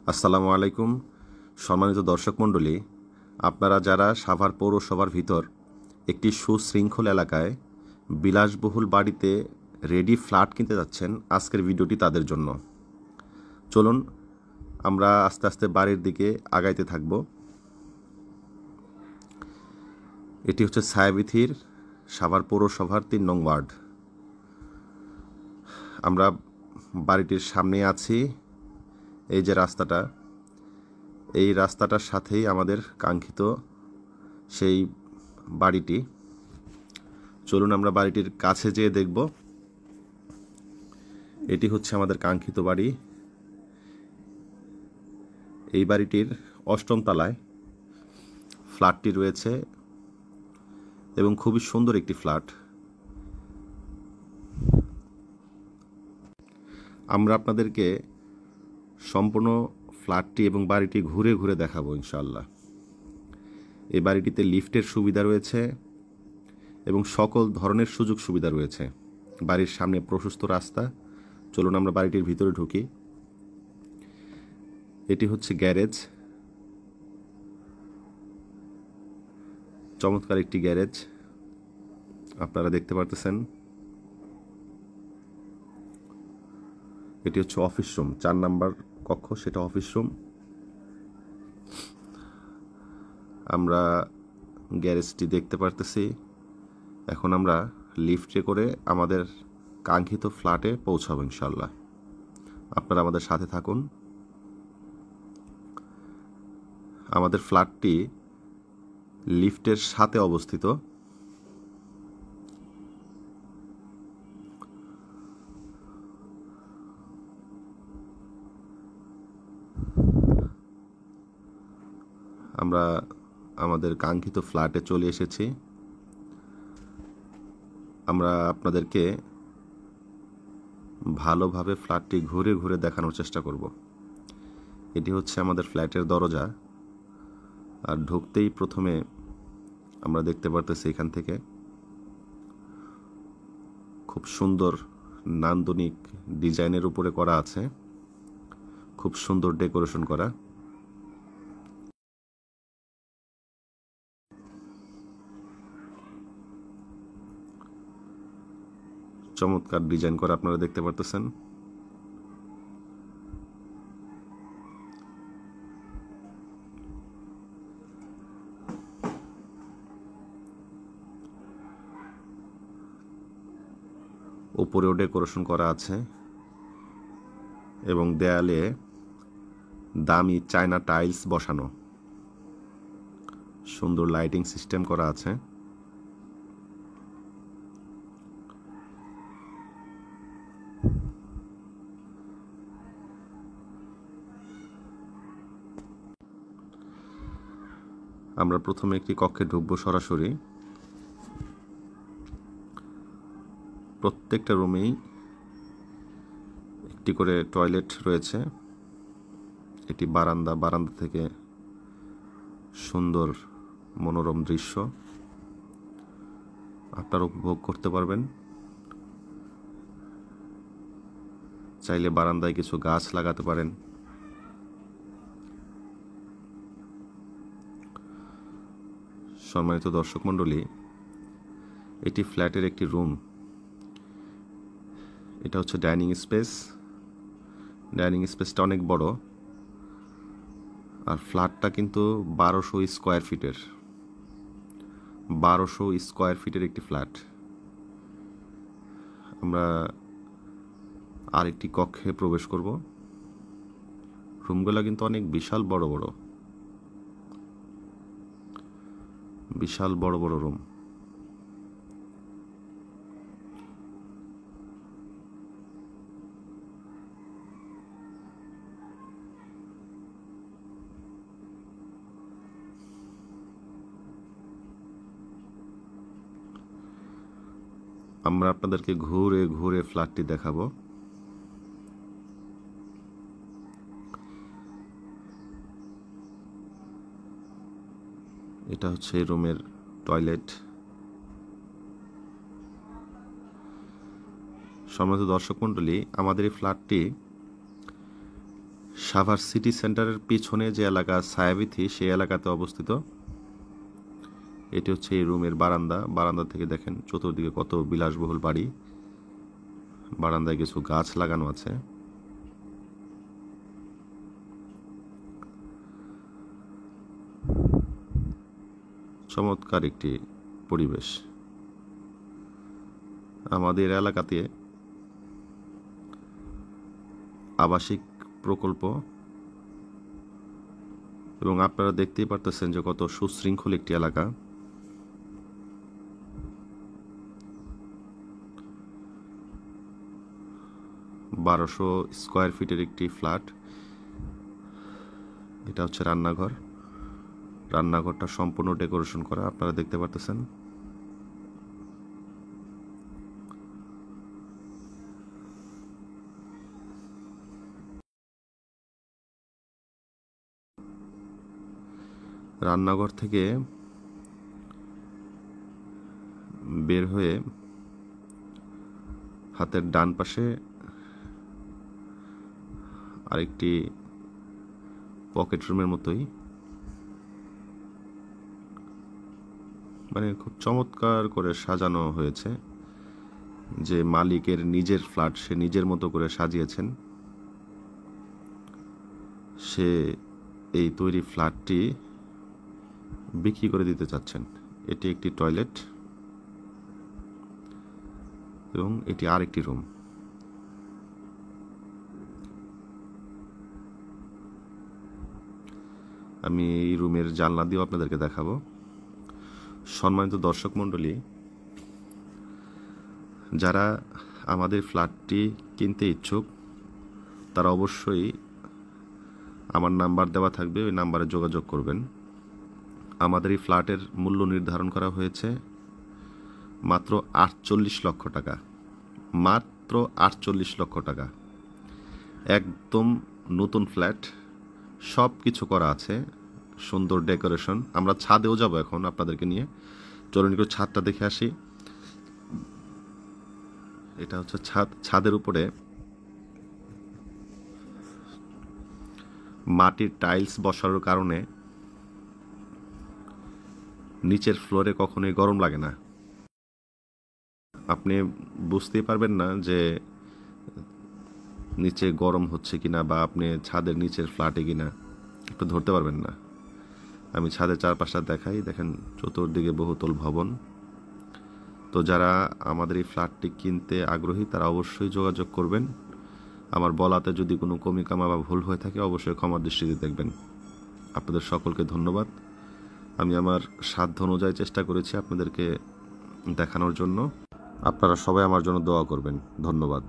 আসসালামু আলাইকুম। সম্মানিত দর্শক মণ্ডলী, আপনারা যারা সাভার পৌরসভার ভিতর একটি সুশৃঙ্খল এলাকায় বিলাসবহুল বাড়িতে রেডি ফ্ল্যাট কিনতে যাচ্ছেন, আজকের ভিডিওটি তাদের জন্য। চলুন আমরা আস্তে আস্তে বাড়ির দিকে আগাইতে থাকব। এটি হচ্ছে ছায়াবিথির সাভার পৌরসভার ৩ নং ওয়ার্ড। আমরা বাড়িটির সামনে আছি। এই যে রাস্তাটা, এই রাস্তাটার সাথেই আমাদের কাঙ্ক্ষিত সেই বাড়িটি। চলুন আমরা বাড়িটির কাছে যেয়ে দেখব। এটি হচ্ছে আমাদের কাঙ্ক্ষিত বাড়ি। এই বাড়িটির ৮ম তলায় ফ্ল্যাটটি রয়েছে এবং খুবই সুন্দর একটি ফ্ল্যাট। আমরা আপনাদেরকে সম্পূর্ণ ফ্ল্যাটটি এবং বাড়িটি ঘুরে ঘুরে দেখাবো ইনশাআল্লাহ। এই বাড়িটিতে লিফটের সুবিধা রয়েছে এবং সকল ধরনের সুযোগ সুবিধা রয়েছে। বাড়ির সামনে প্রশস্ত রাস্তা। চলুন আমরা বাড়িটির ভিতরে ঢুকি। এটি হচ্ছে গ্যারেজ। চমৎকার একটি গ্যারেজ আপনারা দেখতে পারতেছেন। এটি হচ্ছে অফিস রুম, ৪ নম্বর কক্ষ, সেটা অফিস রুম। আমরা গ্যারেজটি দেখতে পারতেছি। এখন আমরা লিফটে করে আমাদের কাঙ্ক্ষিত ফ্ল্যাটে পৌঁছাবো ইনশাআল্লাহ। আপনারা আমাদের সাথে থাকুন। আমাদের ফ্ল্যাটটি লিফটের সাথে অবস্থিত। আমরা আমাদের কাঙ্ক্ষিত ফ্ল্যাটে চলে এসেছি। আমরা আপনাদেরকে ভালোভাবে ফ্ল্যাটটি ঘুরে ঘুরে দেখানোর চেষ্টা করব। এটি হচ্ছে আমাদের ফ্ল্যাটের দরজা। আর ঢুকতেই প্রথমে আমরা দেখতে পারতেছি এখান থেকে খুব সুন্দর নান্দনিক ডিজাইনের উপরে করা আছে, খুব সুন্দর ডেকোরেশন করা। চমৎকার ডিজাইন করা আপনারা দেখতে পারতেছেন। উপরেও ডেকোরেশন করা আছে এবং দেয়ালে দামি চায়না টাইলস বসানো, সুন্দর লাইটিং সিস্টেম করা আছে। আমরা প্রথমে একটি কক্ষে ঢুকবো সরাসরি। প্রত্যেকটা রুমেই একটি করে টয়লেট রয়েছে। এটি বারান্দা। বারান্দা থেকে সুন্দর মনোরম দৃশ্য আপনারা উপভোগ করতে পারবেন। চাইলে বারান্দায় কিছু গাছ লাগাতে পারেন। সম্মানিত দর্শক মণ্ডলী, এটি ফ্ল্যাটের একটি রুম। এটা হচ্ছে ডাইনিং স্পেস। ডাইনিং স্পেসটা অনেক বড়। আর ফ্ল্যাটটা কিন্তু 1200 স্কোয়ার ফিটের। 1200 স্কোয়ার ফিটের একটি ফ্ল্যাট। আমরা আরেকটি কক্ষে প্রবেশ করব। রুমগুলো কিন্তু অনেক বিশাল বড় বড়, বিশাল বড় বড় রুম। আমরা আপনাদেরকে ঘুরে ঘুরে ফ্ল্যাটটি দেখাবো। এটা হচ্ছে রুমের টয়লেট। সম্মানিত দর্শক মণ্ডলী, আমাদের এই ফ্ল্যাটটি সাভার সিটি সেন্টারের পিছনে যে এলাকা ছায়াবিথি সেই এলাকাতে অবস্থিত। এটি হচ্ছে এই রুমের বারান্দা থেকে দেখেন চতুর্দিকে কত বিলাসবহুল বাড়ি। বারান্দায় কিছু গাছ লাগানো আছে। চমৎকার একটি পরিবেশ। আমাদের এলাকাতে আবাসিক প্রকল্প এবং আপনারা দেখতেই পারতেছেন যে কত সুশৃঙ্খল একটি এলাকা। বারোশো স্কোয়ার ফিটের একটি ফ্ল্যাট। এটা হচ্ছে রান্নাঘরটা সম্পূর্ণ ডেকোরেশন করা, আপনারা দেখতে পারতেছেন। রান্নাঘর থেকে বের হয়ে হাতের ডান পাশে আরেকটি পকেট রুমের মতোই, মানে খুব চমৎকার করে সাজানো হয়েছে। যে মালিকের নিজের ফ্ল্যাট, সে নিজের মতো করে সাজিয়েছেন। সে এই তৈরি ফ্ল্যাটটি বিক্রি করে দিতে চাচ্ছেন। এটি একটি টয়লেট এবং এটি আরেকটি রুম। আমি এই রুমের জানলা দিয়েও আপনাদেরকে দেখাবো। সম্মানিত দর্শক মণ্ডলী, যারা আমাদের ফ্ল্যাটটি কিনতে ইচ্ছুক তারা অবশ্যই আমার নাম্বার দেওয়া থাকবে, ওই নাম্বারে যোগাযোগ করবেন। আমাদের এই ফ্ল্যাটের মূল্য নির্ধারণ করা হয়েছে মাত্র 48 লক্ষ টাকা। মাত্র 48 লক্ষ টাকা। একদম নতুন ফ্ল্যাট, সব কিছু করা আছে, সুন্দর ডেকোরেশন। আমরা ছাদেও যাব এখন আপনাদেরকে নিয়ে। চলুন একটু ছাদটা দেখে আসি। এটা হচ্ছে ছাদের উপরে মাটির টাইলস বসানোর কারণে নিচের ফ্লোরে কখনোই গরম লাগে না। আপনি বুঝতেই পারবেন না যে নিচে গরম হচ্ছে কিনা, বা আপনি ছাদের নিচের ফ্ল্যাটে কিনা একটু ধরতে পারবেন না। আমি ছাদের চারপাশটা দেখাই, দেখেন চতুর্দিকে বহুতল ভবন। তো যারা আমাদের এই ফ্ল্যাটটি কিনতে আগ্রহী তারা অবশ্যই যোগাযোগ করবেন। আমার বলাতে যদি কোনো কমি কামা বা ভুল হয়ে থাকে অবশ্যই ক্ষমার দৃষ্টিতে দেখবেন। আপনাদের সকলকে ধন্যবাদ। আমি আমার সাধ্য অনুযায়ী চেষ্টা করেছি আপনাদেরকে দেখানোর জন্য। আপনারা সবাই আমার জন্য দোয়া করবেন। ধন্যবাদ।